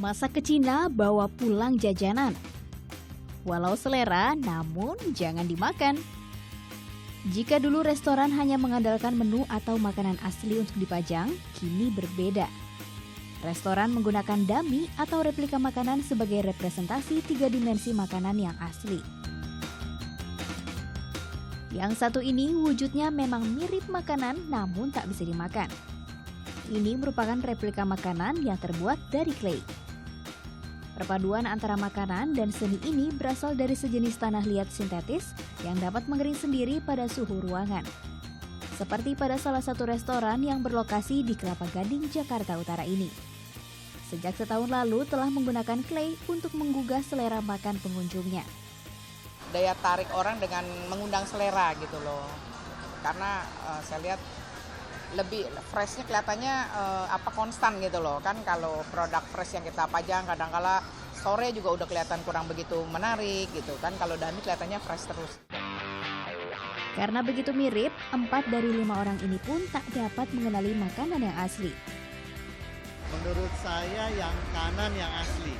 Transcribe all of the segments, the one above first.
Masak ke Cina, bawa pulang jajanan. Walau selera, namun jangan dimakan. Jika dulu restoran hanya mengandalkan menu atau makanan asli untuk dipajang, kini berbeda. Restoran menggunakan dummy atau replika makanan sebagai representasi 3 dimensi makanan yang asli. Yang satu ini wujudnya memang mirip makanan namun tak bisa dimakan. Ini merupakan replika makanan yang terbuat dari clay. Perpaduan antara makanan dan seni ini berasal dari sejenis tanah liat sintetis yang dapat mengering sendiri pada suhu ruangan. Seperti pada salah satu restoran yang berlokasi di Kelapa Gading, Jakarta Utara ini. Sejak setahun lalu telah menggunakan clay untuk menggugah selera makan pengunjungnya. Daya tarik orang dengan mengundang selera gitu loh. Karena saya lihat lebih freshnya kelihatannya konstan gitu loh. Kan kalau produk fresh yang kita pajang kadang-kala sore juga udah kelihatan kurang begitu menarik gitu kan. Kalau dummy kelihatannya fresh terus. Karena begitu mirip, 4 dari 5 orang ini pun tak dapat mengenali makanan yang asli. Menurut saya yang kanan yang asli.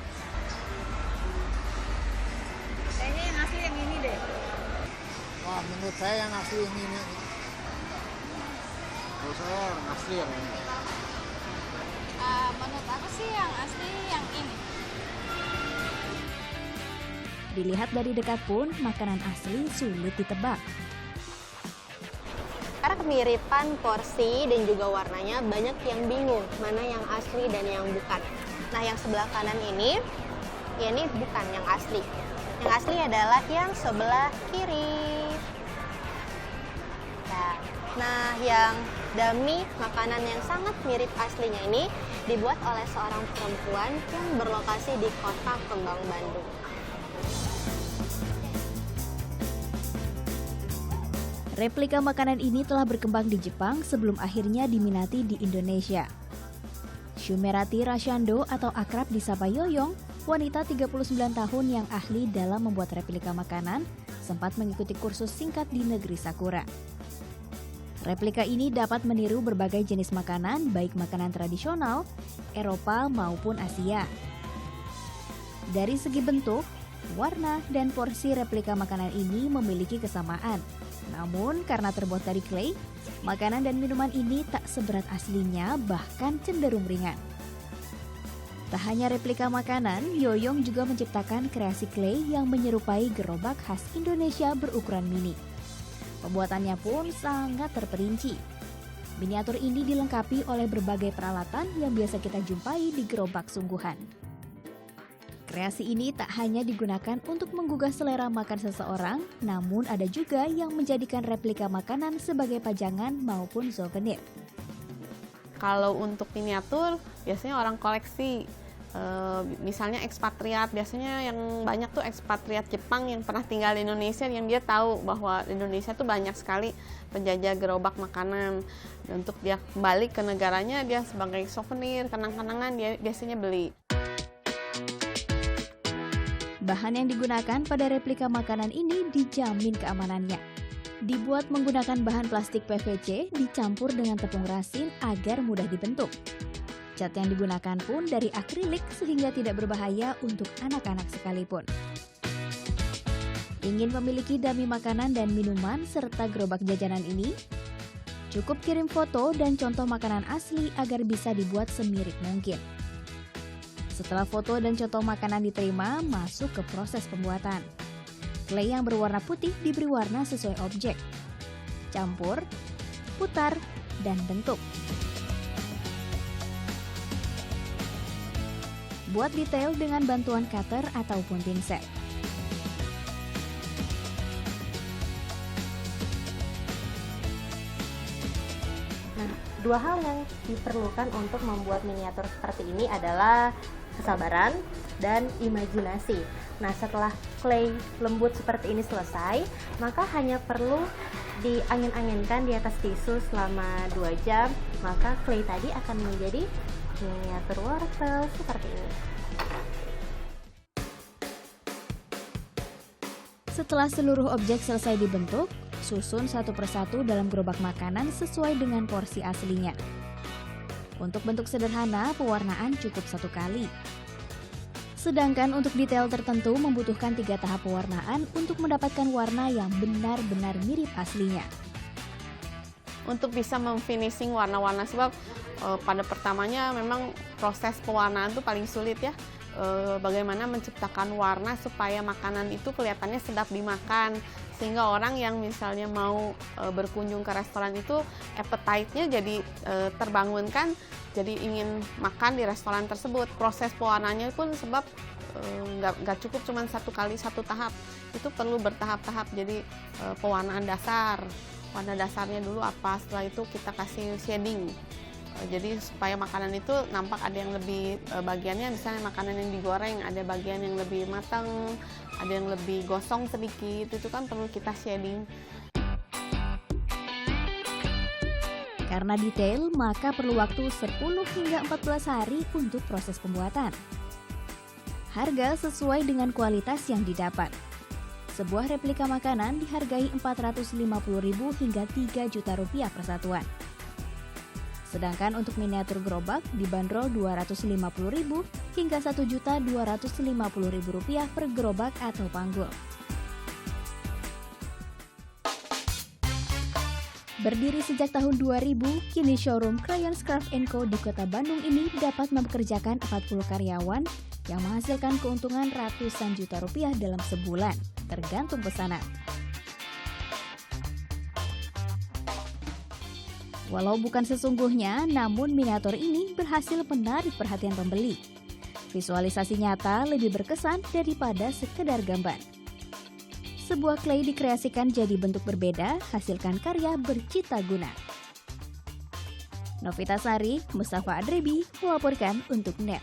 Kayaknya yang asli yang ini deh. Wah, menurut saya yang asli yang ini. Menurut saya yang asli yang ini. Menurut aku sih yang asli yang ini. Dilihat dari dekat pun, makanan asli sulit ditebak. Karena kemiripan porsi dan juga warnanya banyak yang bingung mana yang asli dan yang bukan. Nah yang sebelah kanan ini, ya ini bukan yang asli. Yang asli adalah yang sebelah kiri. Nah yang dummy makanan yang sangat mirip aslinya ini dibuat oleh seorang perempuan yang berlokasi di Kota Kembang, Bandung. Replika makanan ini telah berkembang di Jepang sebelum akhirnya diminati di Indonesia. Shumerati Rashando atau akrab disapa Yoyong, wanita 39 tahun yang ahli dalam membuat replika makanan, sempat mengikuti kursus singkat di negeri Sakura. Replika ini dapat meniru berbagai jenis makanan, baik makanan tradisional, Eropa maupun Asia. Dari segi bentuk, warna, dan porsi replika makanan ini memiliki kesamaan. Namun karena terbuat dari clay, makanan dan minuman ini tak seberat aslinya, bahkan cenderung ringan. Tak hanya replika makanan, Yoyong juga menciptakan kreasi clay yang menyerupai gerobak khas Indonesia berukuran mini. Pembuatannya pun sangat terperinci. Miniatur ini dilengkapi oleh berbagai peralatan yang biasa kita jumpai di gerobak sungguhan. Kreasi ini tak hanya digunakan untuk menggugah selera makan seseorang, namun ada juga yang menjadikan replika makanan sebagai pajangan maupun souvenir. Kalau untuk miniatur, biasanya orang koleksi, misalnya ekspatriat, biasanya yang banyak tuh ekspatriat Jepang yang pernah tinggal di Indonesia, yang dia tahu bahwa di Indonesia tuh banyak sekali penjajah gerobak makanan. Dan untuk dia kembali ke negaranya, dia sebagai souvenir, kenang-kenangan dia biasanya beli. Bahan yang digunakan pada replika makanan ini dijamin keamanannya. Dibuat menggunakan bahan plastik PVC dicampur dengan tepung rasin agar mudah dibentuk. Cat yang digunakan pun dari akrilik sehingga tidak berbahaya untuk anak-anak sekalipun. Ingin memiliki dummy makanan dan minuman serta gerobak jajanan ini? Cukup kirim foto dan contoh makanan asli agar bisa dibuat semirip mungkin. Setelah foto dan contoh makanan diterima, masuk ke proses pembuatan. Clay yang berwarna putih diberi warna sesuai objek. Campur, putar, dan bentuk. Buat detail dengan bantuan cutter ataupun pinset. Nah, dua hal yang diperlukan untuk membuat miniatur seperti ini adalah kesabaran dan imajinasi. Nah, setelah clay lembut seperti ini selesai, maka hanya perlu diangin-anginkan di atas tisu selama 2 jam, maka clay tadi akan menjadi miniatur wortel seperti ini. Setelah seluruh objek selesai dibentuk, susun satu persatu dalam gerobak makanan sesuai dengan porsi aslinya. Untuk bentuk sederhana, pewarnaan cukup 1 kali. Sedangkan untuk detail tertentu membutuhkan 3 tahap pewarnaan untuk mendapatkan warna yang benar-benar mirip aslinya. Untuk bisa memfinishing warna-warna, sebab pada pertamanya memang proses pewarnaan itu paling sulit ya. Bagaimana menciptakan warna supaya makanan itu kelihatannya sedap dimakan, sehingga orang yang misalnya mau berkunjung ke restoran itu appetite-nya jadi terbangunkan, jadi ingin makan di restoran tersebut. Proses pewarnanya pun sebab nggak cukup cuma 1 kali 1 tahap, itu perlu bertahap-tahap. Jadi pewarnaan dasar, warna dasarnya dulu apa, setelah itu kita kasih shading. Jadi supaya makanan itu nampak ada yang lebih bagiannya, misalnya makanan yang digoreng ada bagian yang lebih matang, ada yang lebih gosong sedikit, itu kan perlu kita shading. Karena detail, maka perlu waktu 10 hingga 14 hari untuk proses pembuatan. Harga sesuai dengan kualitas yang didapat. Sebuah replika makanan dihargai Rp450.000 hingga Rp3 juta per satuan. Sedangkan untuk miniatur gerobak dibanderol Rp250.000 hingga Rp1.250.000 per gerobak atau panggul. Berdiri sejak tahun 2000, kini showroom Crayons Craft & Co di Kota Bandung ini dapat mempekerjakan 40 karyawan yang menghasilkan keuntungan ratusan juta rupiah dalam sebulan, tergantung pesanan. Walau bukan sesungguhnya, namun miniatur ini berhasil menarik perhatian pembeli. Visualisasi nyata lebih berkesan daripada sekedar gambar. Sebuah clay dikreasikan jadi bentuk berbeda, hasilkan karya bercita guna. Novita Sari, Mustafa Adrebi melaporkan untuk NET.